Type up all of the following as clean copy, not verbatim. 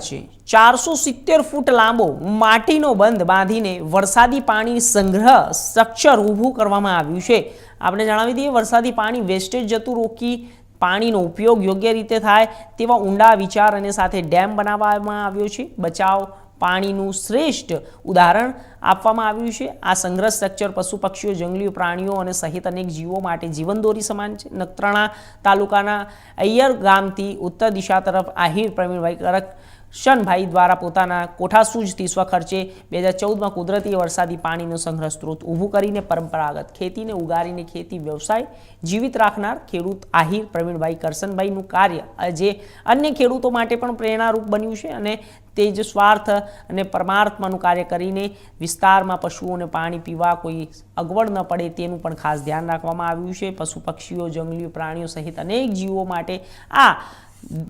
છે 470 ફૂટ લાંબો માટીનો બંધ બાંધીને વરસાદી પાણી સંગ્રહ સ્ટ્રક્ચર ઊભું કરવામાં આવ્યું છે। આપણે જણાવી દઈએ, વરસાદી પાણી વેસ્ટેજ જતું રોકી પાણીનો ઉપયોગ યોગ્ય રીતે થાય તેવા ઊંડા વિચાર અને સાથે ડેમ બનાવવામાં આવ્યો છે। બચાવ પાણીનું શ્રેષ્ઠ ઉદાહરણ આપવામાં આવ્યું છે। આ સંગ્રહ સ્ટ્રક્ચર પશુ પક્ષીઓ, જંગલી પ્રાણીઓ અને સહિત અનેક જીવો માટે જીવનદોરી સમાન છે। નખત્રાણા તાલુકાના અય્યર ગામથી ઉત્તર દિશા તરફ આહિર પ્રવીણભાઈ કરશનભાઈ દ્વારા પોતાના કોઠાસૂઝથી સ્વખર્ચે 2014માં કુદરતી વરસાદી પાણીનો સંગ્રહ સ્ત્રોત ઊભું કરીને પરંપરાગત ખેતીને ઉગારીને ખેતી વ્યવસાય જીવિત રાખનાર ખેડૂત આહિર પ્રવીણભાઈ કરશનભાઈનું કાર્ય જે અન્ય ખેડૂતો માટે પણ પ્રેરણારૂપ બન્યું છે અને તે જ સ્વાર્થ અને પરમાત્માનું કાર્ય કરીને વિસ્તારમાં પશુઓને પાણી પીવા કોઈ અગવડ ન પડે તેનું પણ ખાસ ધ્યાન રાખવામાં આવ્યું છે। પશુ પક્ષીઓ, જંગલી પ્રાણીઓ સહિત અનેક જીવો માટે આ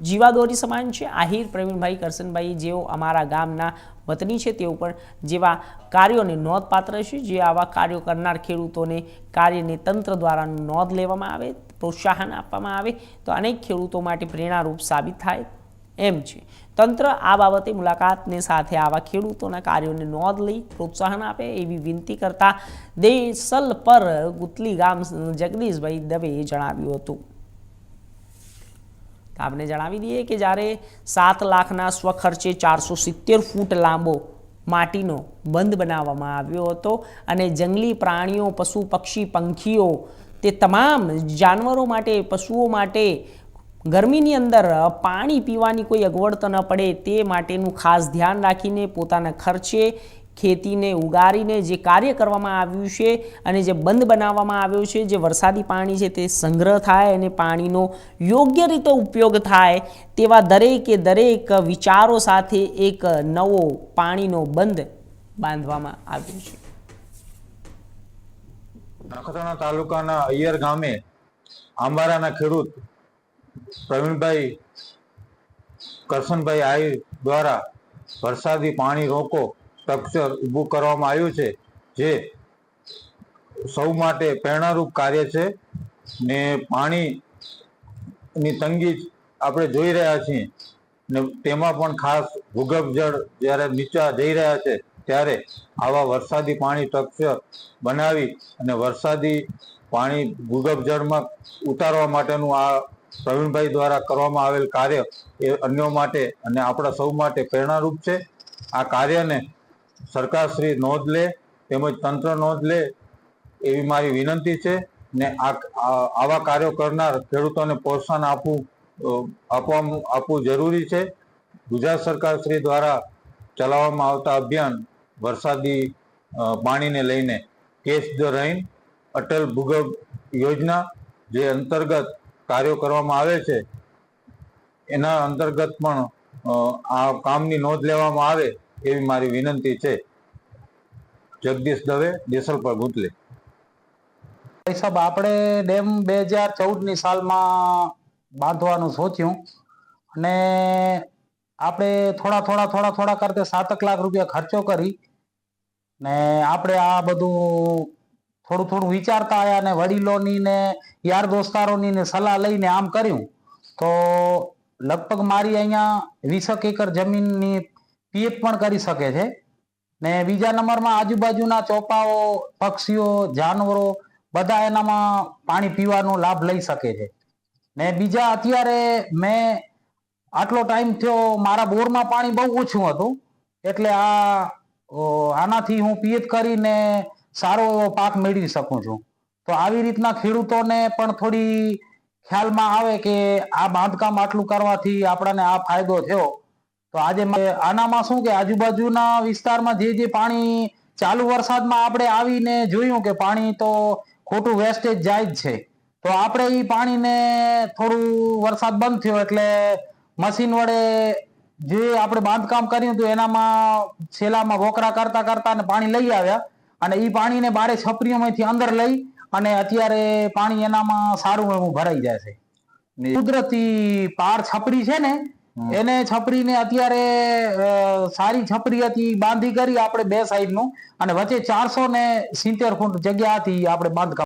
જીવાદોરી સમાન છે। આહિર પ્રવીણભાઈ કરશનભાઈ જેઓ અમારા ગામના વતની છે, તેઓ પણ જેવા કાર્યોને નોંધપાત્ર છે। જે આવા કાર્યો કરનાર ખેડૂતોને કાર્યને તંત્ર દ્વારા નોંધ લેવામાં આવે, પ્રોત્સાહન આપવામાં આવે તો અનેક ખેડૂતો માટે પ્રેરણારૂપ સાબિત થાય એમ છે। તંત્ર આ બાબતે મુલાકાતને સાથે આવા ખેડૂતોના કાર્યોને નોંધ લઈ પ્રોત્સાહન આપે એવી વિનંતી કરતા દેસલ પર ગુતલી ગામ જગદીશભાઈ દવેએ જણાવ્યું હતું। આપણે જણાવી દઈએ કે જ્યારે 7 લાખના સ્વખર્ચે 470 ફૂટ લાંબો માટીનો બંધ બનાવવામાં આવ્યો હતો અને જંગલી પ્રાણીઓ, પશુ પક્ષી, પંખીઓ તે તમામ જાનવરો માટે, પશુઓ માટે ગરમીની અંદર પાણી પીવાની કોઈ અગવડ ન પડે તે માટેનું ખાસ ધ્યાન રાખીને પોતાના ખર્ચે ખેતીને ઉગારીને જે કાર્ય કરવામાં આવ્યું છે અને જે બંધ બનાવવામાં આવ્યો છે, જે વરસાદી પાણી છે તે સંગ્રહ થાય અને પાણીનો યોગ્ય રીતે ઉપયોગ થાય તેવા દરેકે દરેક વિચારો સાથે એક નવો પાણીનો બંધ બાંધવામાં આવ્યો છે। નખત્રાણા તાલુકાના અય્યર ગામે આંબારાના ખેડૂત પ્રવીણભાઈ કરશનભાઈ આહિર દ્વારા વરસાદી પાણી રોકો સ્ટ્રક્ચર ઊભું કરવામાં આવ્યું છે, જે સૌ માટે પ્રેરણારૂપ કાર્ય છે ને પાણીની તંગી આપણે જોઈ રહ્યા છીએ ને તેમાં પણ ખાસ ભૂગર્ભ જળ જ્યારે નીચા જઈ રહ્યા છે ત્યારે આવા વરસાદી પાણી સ્ટ્રક્ચર બનાવી અને વરસાદી પાણી ભૂગર્ભ જળમાં ઉતારવા માટેનું આ પ્રવીણભાઈ દ્વારા કરવામાં આવેલ કાર્ય એ અન્યો માટે અને આપણા સૌ માટે પ્રેરણારૂપ છે। આ કાર્યને સરકારશ્રી નોંધ લે તેમજ તંત્ર નોંધ લે એવી મારી વિનંતી છે ને આવા કાર્યો કરનાર ખેડૂતોને પ્રોત્સાહન આપવું જરૂરી છે। ગુજરાત સરકારશ્રી દ્વારા ચલાવવામાં આવતા અભિયાન વરસાદી પાણીને લઈને કેચ ધ રેઇન અટલ ભૂગર્ભ યોજના જે અંતર્ગત કાર્યો કરવામાં આવે છે, એના અંતર્ગત પણ આ કામની નોંધ લેવામાં આવે એવી મારી વિનંતી છે। જગદીશ દવે, દેસલ પર ગુતલે સાહેબ, આપણે ડેમ 2014ની સાલમાં બાંધવાનું સોચ્યું અને આપણે થોડા કરતે 7 લાખ રૂપિયા ખર્ચો કરી ને આપણે આ બધું થોડું વિચારતા આવ્યા ને વડીલોની ને યાર દોસ્તારોની ને સલાહ લઈને આમ કર્યું તો લગભગ મારી અહીંયા 20 એકર જમીનની પીએફ પણ કરી શકે છે ને બીજા નંબરમાં આજુબાજુના ચોપાઓ, પક્ષીઓ, જાનવરો બધા એનામાં પાણી પીવાનો લાભ લઈ શકે છે ને બીજા અત્યારે મેં આટલો ટાઈમ થયો મારા બોરમાં પાણી બહુ ઓછું હતું એટલે આનાથી હું પિયત કરીને સારો એવો પાક મેળવી શકું છું। તો આવી રીતના ખેડૂતોને પણ થોડી ખ્યાલમાં આવે કે આ બાંધકામ આટલું કરવાથી આપણને આ ફાયદો થયો। તો આજે આનામાં શું કે આજુબાજુના વિસ્તારમાં જે પાણી ચાલુ વરસાદમાં આપણે આવીને જોયું કે પાણી તો ખોટું વેસ્ટેજ જાય જ છે, તો આપણે એ પાણીને થોડું વરસાદ બંધ થયો એટલે મશીન વડે જે આપણે બાંધકામ કર્યું હતું એનામાં છેલ્લામાં વોકરા કરતા ને પાણી લઈ આવ્યા અને એ પાણીને બારે છપરીઓમાંથી અંદર લઈ અને અત્યારે પાણી એનામાં સારું એવું ભરાઈ જાય છે। કુદરતી પાર છપરી છે ને એને છપરીને અત્યારે સારી છપરી હતી બાંધી કરી આપણે બે સાઈડનું અને વચ્ચે 470 ફૂટ જગ્યા હતી આપણે બાંધકામ